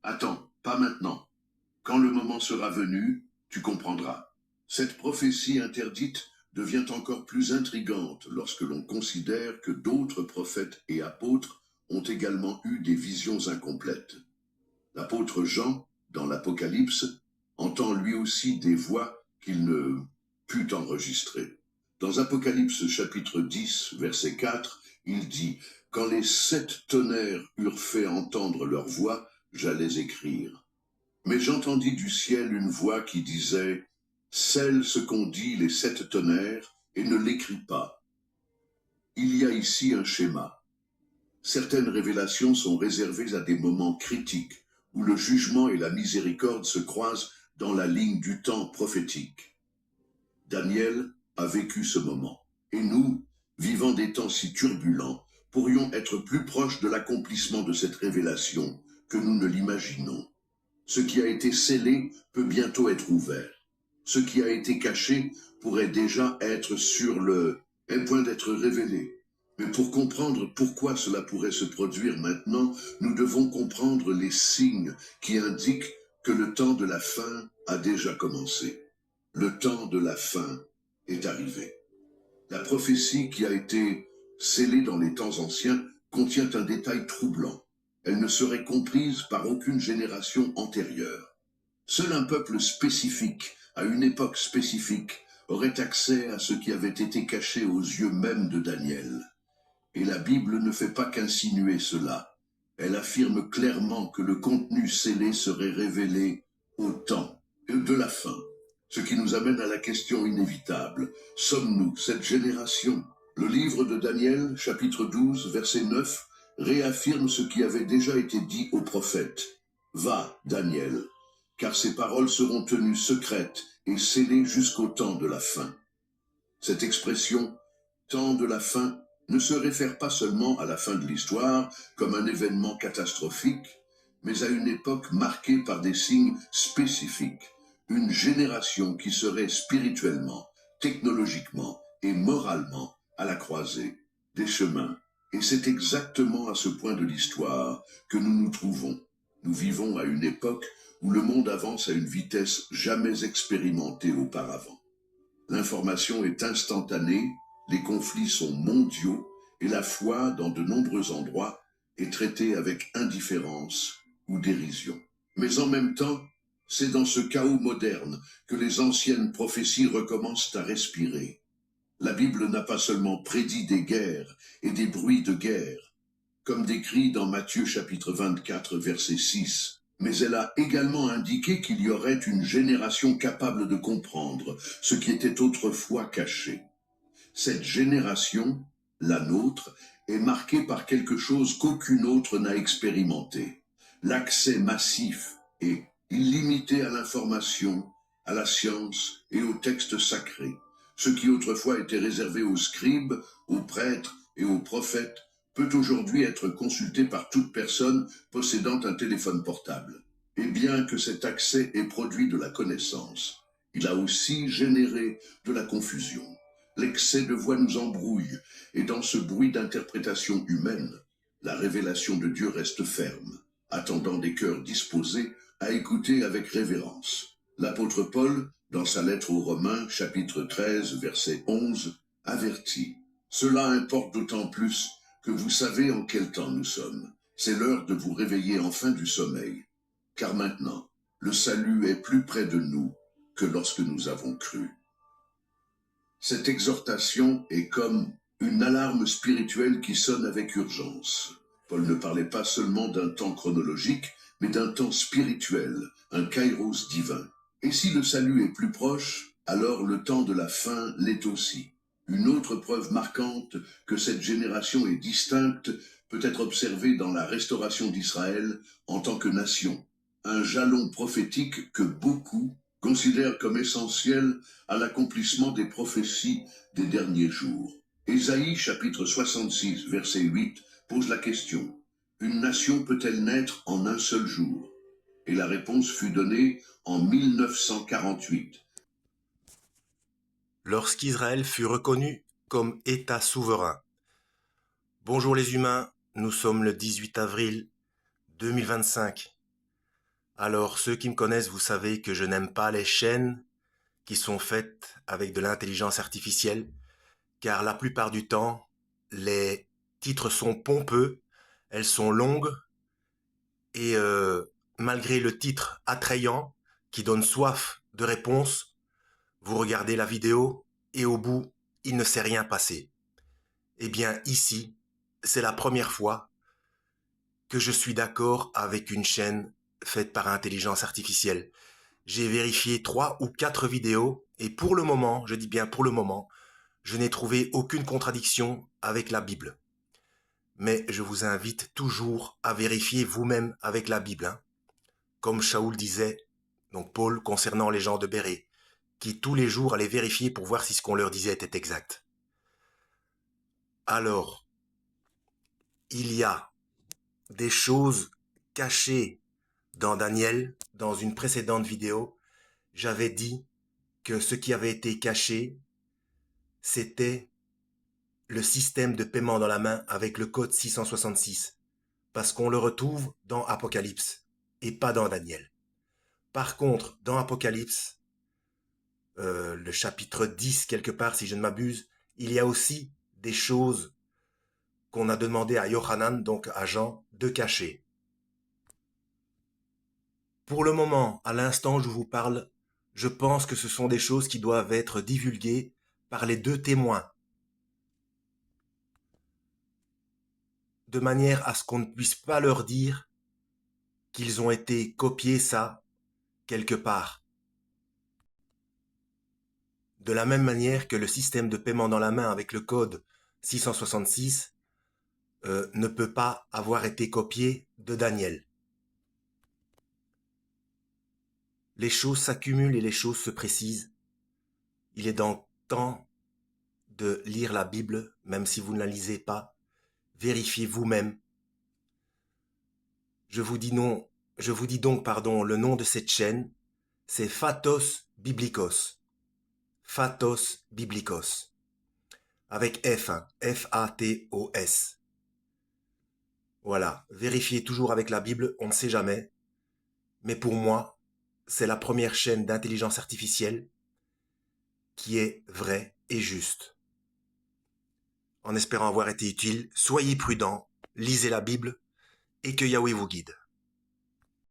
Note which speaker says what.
Speaker 1: Attends, pas maintenant. Quand le moment sera venu, tu comprendras. Cette prophétie interdite devient encore plus intrigante lorsque l'on considère que d'autres prophètes et apôtres ont également eu des visions incomplètes. L'apôtre Jean, dans l'Apocalypse, entend lui aussi des voix qu'il ne put enregistrer. Dans Apocalypse chapitre 10, verset 4, il dit « Quand les 7 tonnerres eurent fait entendre leur voix, j'allais écrire. Mais j'entendis du ciel une voix qui disait « Scelle ce qu'ont dit les 7 tonnerres et ne l'écris pas. » Il y a ici un schéma. Certaines révélations sont réservées à des moments critiques, où le jugement et la miséricorde se croisent dans la ligne du temps prophétique. Daniel a vécu ce moment, et nous, vivant des temps si turbulents, pourrions être plus proches de l'accomplissement de cette révélation que nous ne l'imaginons. Ce qui a été scellé peut bientôt être ouvert. Ce qui a été caché pourrait déjà être sur le point d'être révélé. Mais pour comprendre pourquoi cela pourrait se produire maintenant, nous devons comprendre les signes qui indiquent que le temps de la fin a déjà commencé. Le temps de la fin est arrivé. La prophétie qui a été scellée dans les temps anciens contient un détail troublant. Elle ne serait comprise par aucune génération antérieure. Seul un peuple spécifique, à une époque spécifique, aurait accès à ce qui avait été caché aux yeux même de Daniel. Et la Bible ne fait pas qu'insinuer cela. Elle affirme clairement que le contenu scellé serait révélé au temps de la fin. Ce qui nous amène à la question inévitable. Sommes-nous cette génération? Le livre de Daniel, chapitre 12, verset 9, réaffirme ce qui avait déjà été dit au prophète. Va, Daniel, car ces paroles seront tenues secrètes et scellées jusqu'au temps de la fin. Cette expression, temps de la fin, ne se réfère pas seulement à la fin de l'histoire comme un événement catastrophique, mais à une époque marquée par des signes spécifiques, une génération qui serait spirituellement, technologiquement et moralement à la croisée des chemins. Et c'est exactement à ce point de l'histoire que nous nous trouvons. Nous vivons à une époque où le monde avance à une vitesse jamais expérimentée auparavant. L'information est instantanée, les conflits sont mondiaux et la foi, dans de nombreux endroits, est traitée avec indifférence ou dérision. Mais en même temps, c'est dans ce chaos moderne que les anciennes prophéties recommencent à respirer. La Bible n'a pas seulement prédit des guerres et des bruits de guerre, comme décrit dans Matthieu chapitre 24, verset 6, mais elle a également indiqué qu'il y aurait une génération capable de comprendre ce qui était autrefois caché. Cette génération, la nôtre, est marquée par quelque chose qu'aucune autre n'a expérimenté. L'accès massif et illimité à l'information, à la science et aux textes sacrés. Ce qui autrefois était réservé aux scribes, aux prêtres et aux prophètes peut aujourd'hui être consulté par toute personne possédant un téléphone portable. Et bien que cet accès ait produit de la connaissance, il a aussi généré de la confusion. L'excès de voix nous embrouille, et dans ce bruit d'interprétation humaine, la révélation de Dieu reste ferme, attendant des cœurs disposés à écouter avec révérence. L'apôtre Paul, dans sa lettre aux Romains, chapitre 13, verset 11, avertit « Cela importe d'autant plus que vous savez en quel temps nous sommes. C'est l'heure de vous réveiller enfin du sommeil. Car maintenant, le salut est plus près de nous que lorsque nous avons cru. » Cette exhortation est comme une alarme spirituelle qui sonne avec urgence. Paul ne parlait pas seulement d'un temps chronologique, mais d'un temps spirituel, un kairos divin. Et si le salut est plus proche, alors le temps de la fin l'est aussi. Une autre preuve marquante que cette génération est distincte peut être observée dans la restauration d'Israël en tant que nation. Un jalon prophétique que beaucoup considèrent comme essentiel à l'accomplissement des prophéties des derniers jours. Ésaïe chapitre 66 verset 8 pose la question: une nation peut-elle naître en un seul jour? Et la réponse fut donnée en 1948.
Speaker 2: Lorsqu'Israël fut reconnu comme État souverain. Bonjour les humains, nous sommes le 18 avril 2025. Alors, ceux qui me connaissent, vous savez que je n'aime pas les chaînes qui sont faites avec de l'intelligence artificielle, car la plupart du temps, les titres sont pompeux, elles sont longues, et malgré le titre attrayant, qui donne soif de réponse, vous regardez la vidéo, et au bout, il ne s'est rien passé. Eh bien, ici, c'est la première fois que je suis d'accord avec une chaîne faite par intelligence artificielle. J'ai vérifié 3 ou 4 vidéos et pour le moment, je dis bien pour le moment, je n'ai trouvé aucune contradiction avec la Bible. Mais je vous invite toujours à vérifier vous-même avec la Bible. Hein. Comme Shaoul disait, donc Paul concernant les gens de Bérée, qui tous les jours allaient vérifier pour voir si ce qu'on leur disait était exact. Alors, il y a des choses cachées dans Daniel. Dans une précédente vidéo, j'avais dit que ce qui avait été caché, c'était le système de paiement dans la main avec le code 666, parce qu'on le retrouve dans Apocalypse et pas dans Daniel. Par contre, dans Apocalypse, le chapitre 10 quelque part, si je ne m'abuse, il y a aussi des choses qu'on a demandé à Yohanan, donc à Jean, de cacher. Pour le moment, à l'instant où je vous parle, je pense que ce sont des choses qui doivent être divulguées par les 2 témoins, de manière à ce qu'on ne puisse pas leur dire qu'ils ont été copiés ça quelque part. De la même manière que le système de paiement dans la main avec le code 666 ne peut pas avoir été copié de Daniel. Les choses s'accumulent et les choses se précisent. Il est donc temps de lire la Bible, même si vous ne la lisez pas. Vérifiez vous-même. Je vous dis donc, le nom de cette chaîne, c'est Fatos Biblikos. Fatos Biblikos. Avec F, hein, F-A-T-O-S. Voilà, vérifiez toujours avec la Bible, on ne sait jamais. Mais pour moi, c'est la première chaîne d'intelligence artificielle qui est vraie et juste. En espérant avoir été utile, soyez prudents, lisez la Bible et que Yahweh vous guide.